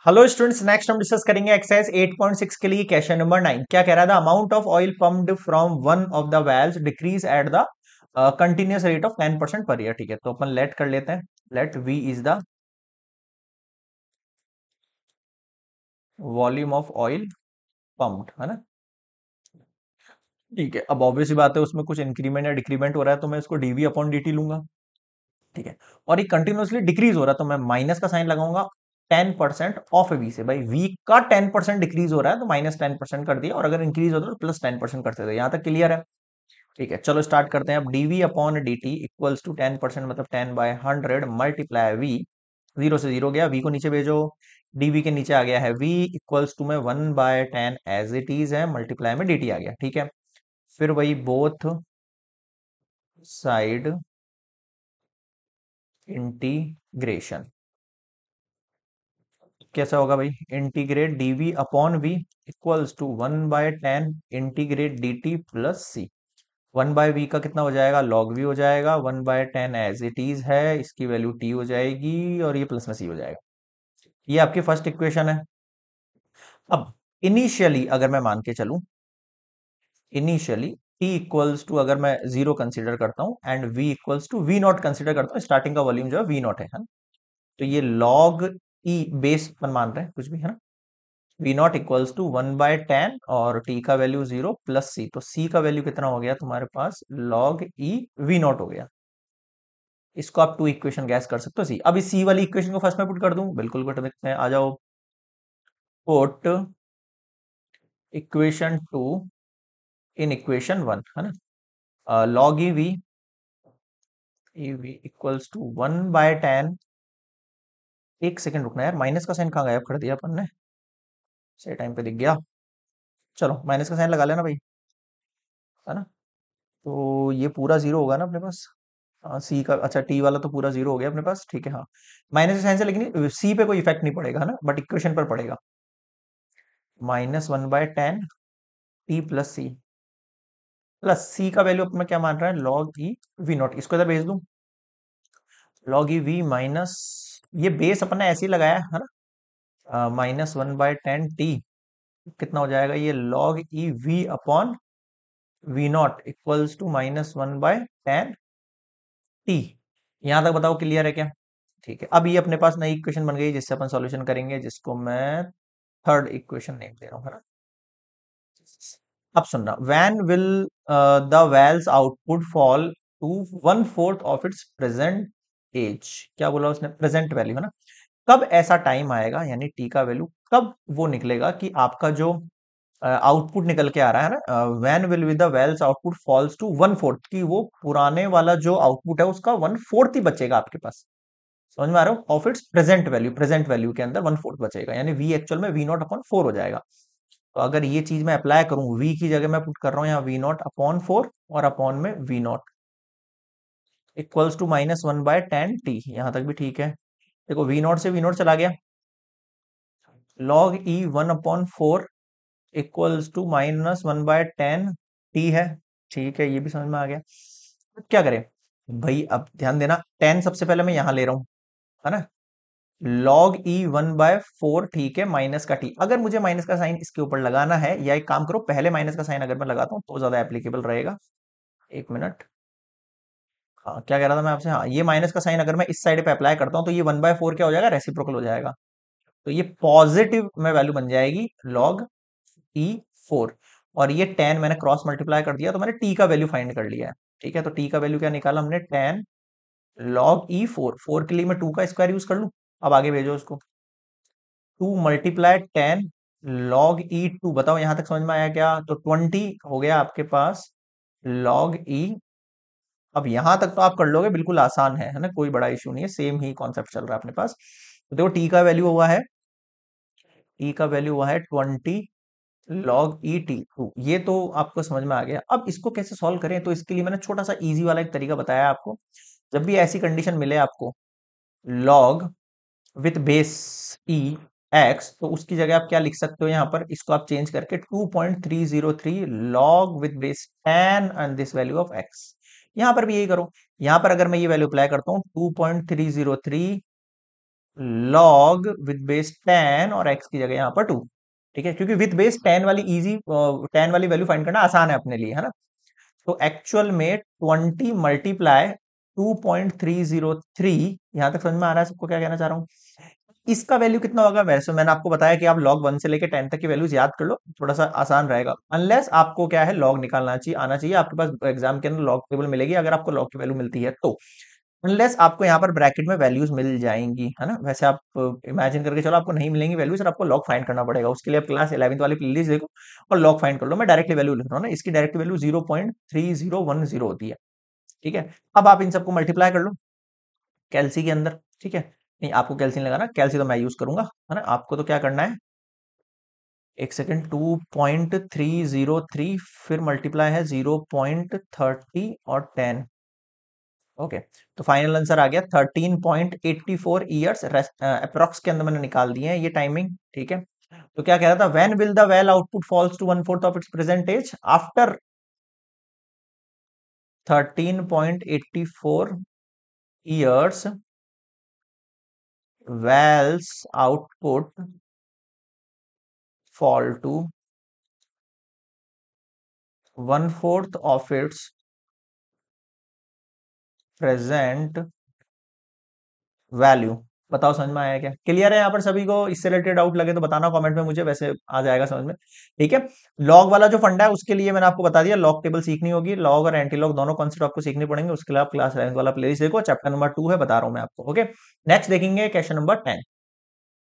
Hello students, next हम discuss करेंगे exercise 8.6 के लिए क्वेश्चन नंबर 9। क्या कह रहा था? Amount of oil pumped from one of the wells decrease at the continuous rate of 10% per year. ठीक है, तो अपन लेट कर लेते हैं। Let V is the volume of oil pumped, है ना। ठीक है, अब ऑब्वियसली बात है, उसमें कुछ इंक्रीमेंट या डिक्रीमेंट हो रहा है तो मैं इसको डीवी अपॉन डी टी लूंगा। ठीक है, और ये कंटिन्यूअसली डिक्रीज हो रहा है तो मैं माइनस का साइन लगाऊंगा 10% ऑफ वी से। भाई वी का 10% डिक्रीज हो रहा है तो -10% कर दिया, और अगर इंक्रीज होता है तो +10% करते थे। यहां तक क्लियर है? ठीक है, चलो स्टार्ट करते हैं। अब DV upon D T equals to 10%, मतलब 10/100 मल्टीप्लाई वी। जीरो से जीरो गया, वी को नीचे भेजो। डीवी के नीचे आ गया है वी इक्वल्स टू में 1/10 एज इट इज है, मल्टीप्लाई में डी टी आ गया। ठीक है, फिर वही बोथ साइड इंटीग्रेशन कैसा होगा भाई? Integrate DV upon V equals to 1/10 integrate D T plus C. 1/v का कितना हो जाएगा? लॉग वी हो जाएगा। 1/10 एज इट इज है, इसकी वैल्यू टी हो जाएगी, और ये प्लस में सी हो जाएगा। ये आपकी फर्स्ट इक्वेशन है। अब इनिशियली अगर मैं मान के चलूं, इनिशियली टी इक्वल्स टू, अगर मैं जीरो कंसीडर करता हूं and V equals to V not consider करता हूं, स्टार्टिंग का वॉल्यूम जो है वी नॉट है ना। तो ये लॉग ई बेस पर मान रहे हैं कुछ भी, है ना। वी नॉट इक्वल्स टू 1/10 और टी का वैल्यू जीरो प्लस सी, तो सी का वैल्यू कितना हो गया तुम्हारे पास? लॉग ई वी नॉट हो गया। इसको आप टू इक्वेशन गैस कर सकते हो सी। अब इस सी वाली इक्वेशन को फर्स्ट में पुट कर दूं, बिल्कुल कर सकते हैं, आ जाओ। Put equation two in equation one, है ना। Log E V equals to 1/10। एक सेकंड रुकना यार, माइनस का साइन कहाँ गायब कर दिया अपन ने? सही टाइम पे दिख गया। चलो माइनस का साइन लगा लेना भाई, है ना। तो ये पूरा जीरो होगा ना अपने पास। हाँ सी का, अच्छा टी वाला तो पूरा जीरो हो गया अपने पास। ठीक है, हाँ माइनस का साइन से, लेकिन सी पे कोई इफेक्ट नहीं पड़ेगा, है ना, बट इक्वेशन पर पड़ेगा। -1/10 टी प्लस सी, प्लस सी का वैल्यू अपना क्या मान रहा है? Log E we not. इसको इधर भेज दूं, लॉग ई वी माइनस, ये बेस अपने ऐसे ही लगाया है ना। -1/10 टी कितना हो जाएगा? ये log E V upon V not equals to -1/10 T. यहां तक बताओ क्लियर है क्या? ठीक है, अब ये अपने पास नई इक्वेशन बन गई जिससे अपन सॉल्यूशन करेंगे, जिसको मैं थर्ड इक्वेशन नेम दे रहा हूँ, है ना। अब सुनना, when will the wells output fall to 1/4 of its present age. क्या बोला उसने? प्रेजेंट वैल्यू, है ना। कब ऐसा टाइम आएगा, यानी टी का वैल्यू कब वो निकलेगा कि आपका जो आउटपुट निकल के आ रहा है ना, when will be the wells output falls to 1/4, की वो पुराने वाला जो आउटपुट है उसका 1/4 ही बचेगा आपके पास। समझ में आ रहा हो? ऑफ इट्स प्रेजेंट वैल्यू के अंदर 1/4 बचेगा, यानी वी एक्चुअल में वी नॉट अपॉन 4 हो जाएगा। तो अगर ये चीज मैं अप्लाई करूं, वी की जगह मैं पुट कर रहा हूं यहाँ वी नॉट अपॉन 4, और अपॉन में V not equals to -1/10 T. यहां तक भी ठीक है। देखो वी नॉट से वी नॉट चला गया, log E 1/4 equals to -1/10 T है। ठीक है, ये भी समझ में आ गया। अब क्या करें भाई? अब ध्यान देना, 10 सबसे पहले मैं यहां ले रहा हूं, है ना। लॉग ई 1/4, ठीक है, माइनस का टी। अगर मुझे माइनस का साइन इसके ऊपर लगाना है, या एक काम करो, पहले माइनस का साइन अगर मैं लगाता हूं तो ज्यादा एप्लीकेबल रहेगा। एक मिनट, हाँ क्या कह रहा था मैं आपसे? हाँ, ये माइनस का साइन अगर मैं इस साइड पे अप्लाई करता हूं तो ये 1/4 क्या हो जाएगा? रेसिप्रोकल हो जाएगा। तो ये पॉजिटिव में वैल्यू बन जाएगी लॉग ई 4, और ये 10 मैंने क्रॉस मल्टीप्लाई कर दिया तो मैंने टी का वैल्यू फाइंड कर लिया है। ठीक है, तो टी का वैल्यू क्या निकाला हमने? 10 लॉग ई 4। 4 के लिए मैं 2 का स्क्वायर यूज कर लूं। अब आगे भेजो उसको। 2 मल्टीप्लाई 10 लॉग ई 2, बताओ यहां तक समझ में आया क्या? तो 20 हो गया आपके पास लॉग ई। अब यहां तक तो आप कर लोगे, बिल्कुल आसान है ना, कोई बड़ा इश्यू नहीं है, सेम ही कॉन्सेप्ट चल रहा है अपने पास। तो देखो टी का वैल्यू हुआ है, टी का वैल्यू हुआ है 20 लॉग ई टी 2। ये तो आपको समझ में आ गया। अब इसको कैसे सॉल्व करें, तो इसके लिए मैंने छोटा सा इजी वाला एक तरीका बताया आपको। जब भी ऐसी कंडीशन मिले आपको, log with base E x, तो उसकी जगह आप क्या लिख सकते हो? यहां पर इसको आप चेंज करके 2.303 log with base 10 and this value of x. यहां पर भी यही करो। यहां पर अगर मैं ये वैल्यू अप्लाई करता हूं 2.303 लॉग विद बेस 10 और x की जगह यहाँ पर 2। ठीक है, क्योंकि विद बेस 10 वाली इजी 10 वाली वैल्यू फाइंड करना आसान है अपने लिए, है ना। तो एक्चुअल में 20 मल्टीप्लाई 2.303, यहां तक समझ में आ रहा है सबको क्या कहना चाह रहा हूँ। इसका वैल्यू कितना होगा, वैसे मैंने आपको बताया कि आप लॉग 1 से लेकर 10 तक की वैल्यूज याद कर लो, थोड़ा सा आसान रहेगा। अनलेस आपको क्या है, लॉग निकालना चाहिए, आना चाहिए आपके पास, एग्जाम के अंदर लॉग टेबल मिलेगी अगर आपको लॉग की वैल्यू मिलती है तो। अनलेस आपको यहाँ पर ब्रैकेट में वैल्यूज मिल जाएंगी, है ना। वैसे आप इमेजिन करके चलो आपको नहीं मिलेंगी वैल्यूज और आपको लॉग फाइंड करना पड़ेगा, उसके लिए आप क्लास 11th वाली प्लेलिस्ट देखो और लॉग फाइंड कर लो। मैं डायरेक्टली वैल्यू लिख रहा हूँ ना, इसकी डायरेक्ट वैल्यू 0.3010 होती है। ठीक है, अब आप इन सबको मल्टीप्लाई कर लो कैलसी के अंदर। ठीक है, नहीं आपको कैलसी लगाना, कैलसी तो मैं यूज करूंगा, है ना। आपको तो क्या करना है, एक सेकेंड, 2.303 फिर मल्टीप्लाई है 0.30 और 10। ओके, तो फाइनल आंसर आ गया 13.84 ईयर्स अप्रोक्स के अंदर मैंने निकाल दिए हैं ये टाइमिंग। ठीक है, तो क्या कह रहा था, when will the well output falls to 1/4 of its present age, after 13.84 years wells output fall to 1/4 of its present value. बताओ समझ में आया क्या, क्लियर है यहाँ पर सभी को, इससे रिलेटेड डाउट लगे तो बताना कमेंट में मुझे, वैसे आ जाएगा समझ में। ठीक है, लॉग वाला जो फंडा है उसके लिए मैंने आपको बता दिया, लॉग टेबल सीखनी होगी, लॉग और एंटी लॉग दोनों कॉन्सेप्ट आपको सीखने पड़ेंगे, उसके लिए आप क्लास 11th वाला प्लेलिस्ट देखो, चैप्टर नंबर 2 है, बता रहा हूँ मैं आपको। ओके, नेक्स्ट देखेंगे क्वेश्चन नंबर 10।